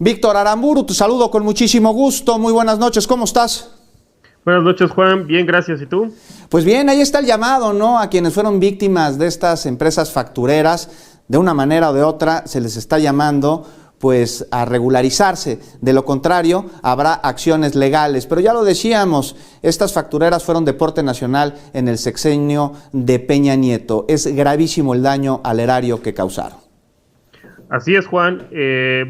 Víctor Aramburu, te saludo con muchísimo gusto. Muy buenas noches, ¿cómo estás? Buenas noches, Juan. Bien, gracias. ¿Y tú? Pues bien, ahí está el llamado, ¿no? A quienes fueron víctimas de estas empresas factureras, de una manera o de otra, se les está llamando pues a regularizarse. De lo contrario, habrá acciones legales. Pero ya lo decíamos, estas factureras fueron deporte nacional en el sexenio de Peña Nieto. Es gravísimo el daño al erario que causaron. Así es, Juan.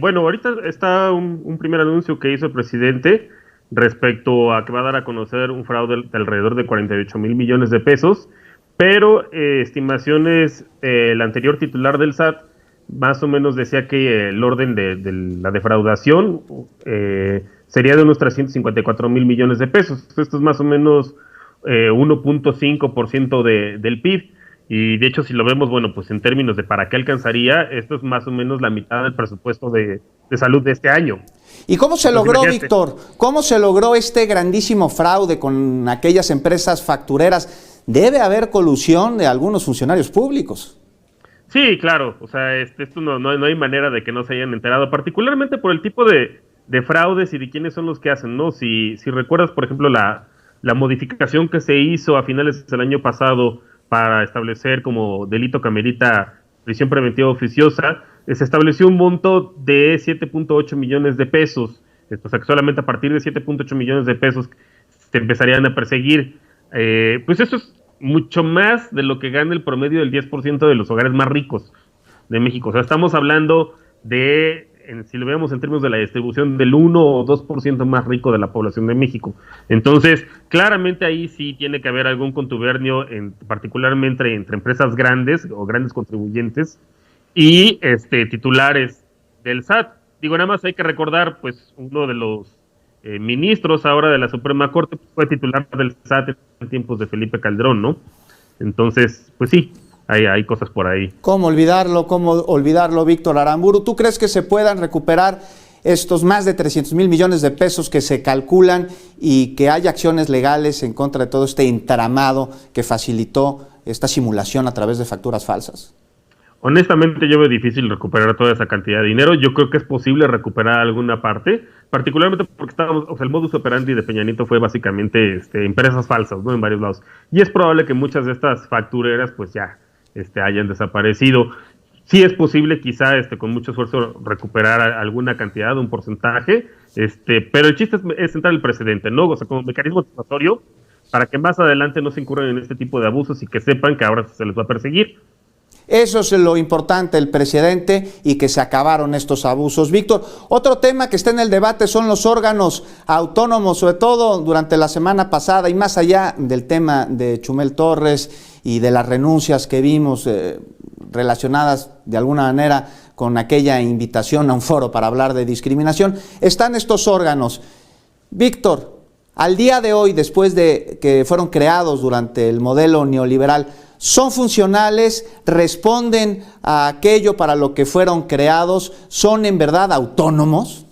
Bueno, ahorita está un primer anuncio que hizo el presidente respecto a que va a dar a conocer un fraude de alrededor de 48 mil millones de pesos, pero estimaciones, el anterior titular del SAT más o menos decía que el orden de la defraudación sería de unos 354 mil millones de pesos. Esto es más o menos 1.5% del PIB. Y de hecho, si lo vemos, bueno, pues en términos de para qué alcanzaría, esto es más o menos la mitad del presupuesto de salud de este año. ¿Y cómo se logró, Víctor? ¿Cómo se logró este grandísimo fraude con aquellas empresas factureras? Debe haber colusión de algunos funcionarios públicos. Sí, claro, o sea, esto no hay manera de que no se hayan enterado, particularmente por el tipo de fraudes y de quiénes son los que hacen, ¿no? Si recuerdas, por ejemplo, la modificación que se hizo a finales del año pasado para establecer como delito que amerita prisión preventiva oficiosa, se estableció un monto de 7.8 millones de pesos, o sea que solamente a partir de 7.8 millones de pesos se empezarían a perseguir. Pues eso es mucho más de lo que gana el promedio del 10% de los hogares más ricos de México. O sea, estamos hablando de, si lo vemos en términos de la distribución, del 1 o 2% más rico de la población de México. Entonces, claramente ahí sí tiene que haber algún contubernio, particularmente entre empresas grandes o grandes contribuyentes y titulares del SAT. Digo, nada más hay que recordar, pues, uno de los ministros ahora de la Suprema Corte fue titular del SAT en tiempos de Felipe Calderón, ¿no? Entonces, pues sí, hay cosas por ahí. ¿Cómo olvidarlo, Víctor Aramburu? ¿Tú crees que se puedan recuperar estos más de 300 mil millones de pesos que se calculan y que haya acciones legales en contra de todo este entramado que facilitó esta simulación a través de facturas falsas? Honestamente, yo veo difícil recuperar toda esa cantidad de dinero. Yo creo que es posible recuperar alguna parte, particularmente porque el modus operandi de Peña Nieto fue básicamente empresas falsas, ¿no? En varios lados. Y es probable que muchas de estas factureras, pues ya hayan desaparecido. Sí es posible, quizá con mucho esfuerzo, recuperar alguna cantidad, un porcentaje, pero el chiste es sentar el precedente, ¿no? O sea, como mecanismo disuasorio, para que más adelante no se incurran en este tipo de abusos y que sepan que ahora se les va a perseguir. Eso es lo importante, el precedente, y que se acabaron estos abusos. Víctor, otro tema que está en el debate son los órganos autónomos, sobre todo durante la semana pasada y más allá del tema de Chumel Torres y de las renuncias que vimos relacionadas de alguna manera con aquella invitación a un foro para hablar de discriminación, están estos órganos. Víctor, al día de hoy, después de que fueron creados durante el modelo neoliberal, ¿son funcionales? ¿Responden a aquello para lo que fueron creados? ¿Son en verdad autónomos?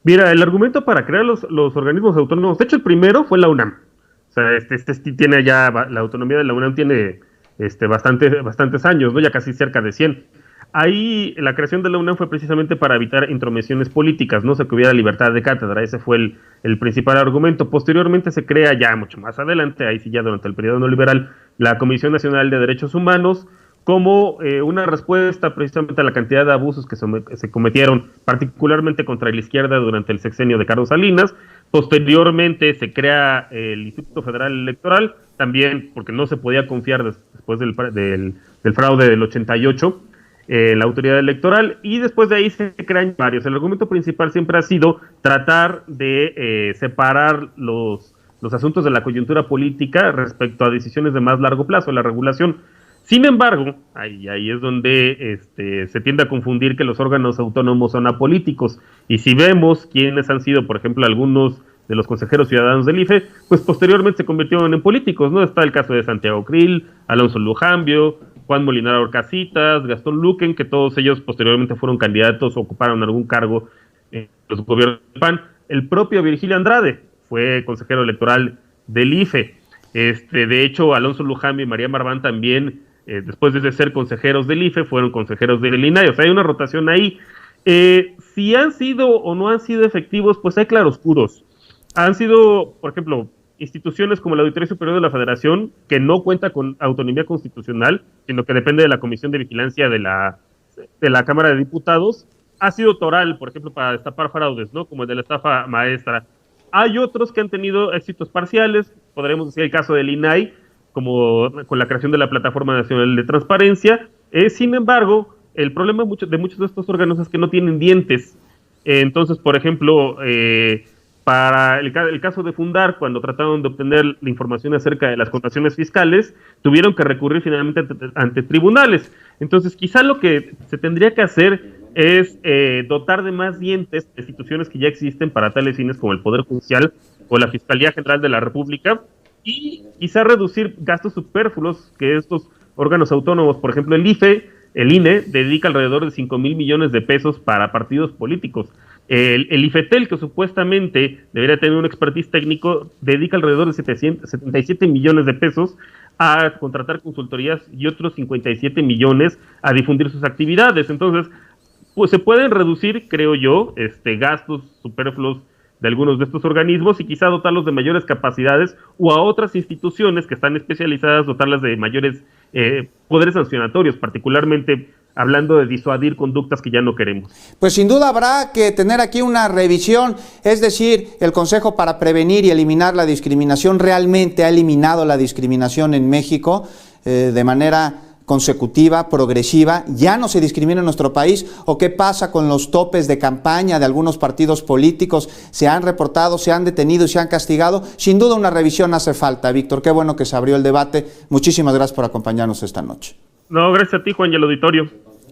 Mira, el argumento para crear los organismos autónomos, de hecho el primero fue la UNAM. O sea, tiene ya, la autonomía de la UNAM tiene bastantes años, ¿no? Ya casi cerca de 100. Ahí la creación de la UNAM fue precisamente para evitar intromisiones políticas, no, o sea, que hubiera libertad de cátedra. Ese fue el principal argumento. Posteriormente se crea ya mucho más adelante, ahí sí ya durante el periodo neoliberal, la Comisión Nacional de Derechos Humanos, como una respuesta precisamente a la cantidad de abusos que se cometieron, particularmente contra la izquierda durante el sexenio de Carlos Salinas. Posteriormente se crea el Instituto Federal Electoral, también porque no se podía confiar después del fraude del 88, la autoridad electoral, y después de ahí se crean varios. El argumento principal siempre ha sido tratar de separar los asuntos de la coyuntura política respecto a decisiones de más largo plazo, la regulación. Sin embargo, ahí es donde se tiende a confundir que los órganos autónomos son apolíticos, y si vemos quiénes han sido, por ejemplo, algunos de los consejeros ciudadanos del IFE, pues posteriormente se convirtieron en políticos, ¿no? Está el caso de Santiago Krill, Alonso Lujambio, Juan Molinar Orcasitas, Gastón Luquen, que todos ellos posteriormente fueron candidatos o ocuparon algún cargo en los gobiernos del PAN. El propio Virgilio Andrade fue consejero electoral del IFE. De hecho, Alonso Lujambio y María Marván también, después de ser consejeros del IFE, fueron consejeros del INAI. O sea, hay una rotación ahí. si han sido o no han sido efectivos, pues hay claroscuros. Han sido, por ejemplo, instituciones como la Auditoría Superior de la Federación, que no cuenta con autonomía constitucional, sino que depende de la Comisión de Vigilancia de la Cámara de Diputados, ha sido toral, por ejemplo, para destapar fraudes, ¿no? Como el de la estafa maestra. Hay otros que han tenido éxitos parciales, podremos decir el caso del INAI, como con la creación de la Plataforma Nacional de Transparencia. Sin embargo, el problema de muchos de estos órganos es que no tienen dientes. Entonces, por ejemplo, para el caso de Fundar, cuando trataron de obtener la información acerca de las contaciones fiscales, tuvieron que recurrir finalmente ante tribunales. Entonces, quizá lo que se tendría que hacer es dotar de más dientes instituciones que ya existen para tales fines, como el Poder Judicial o la Fiscalía General de la República, y quizá reducir gastos superfluos que estos órganos autónomos, por ejemplo el INE, dedica alrededor de 5,000 millones de pesos para partidos políticos. El IFETEL, que supuestamente debería tener un expertise técnico, dedica alrededor de 77 millones de pesos a contratar consultorías y otros 57 millones a difundir sus actividades. Entonces, pues se pueden reducir, creo yo, gastos superfluos de algunos de estos organismos y quizá dotarlos de mayores capacidades, o a otras instituciones que están especializadas, dotarlas de mayores poderes sancionatorios, particularmente hablando de disuadir conductas que ya no queremos. Pues sin duda habrá que tener aquí una revisión, es decir, el Consejo para Prevenir y Eliminar la Discriminación realmente ha eliminado la discriminación en México de manera consecutiva, progresiva. ¿Ya no se discrimina en nuestro país? ¿O qué pasa con los topes de campaña de algunos partidos políticos? ¿Se han reportado, se han detenido y se han castigado? Sin duda una revisión hace falta, Víctor. Qué bueno que se abrió el debate. Muchísimas gracias por acompañarnos esta noche. No, gracias a ti, Juan, y al auditorio.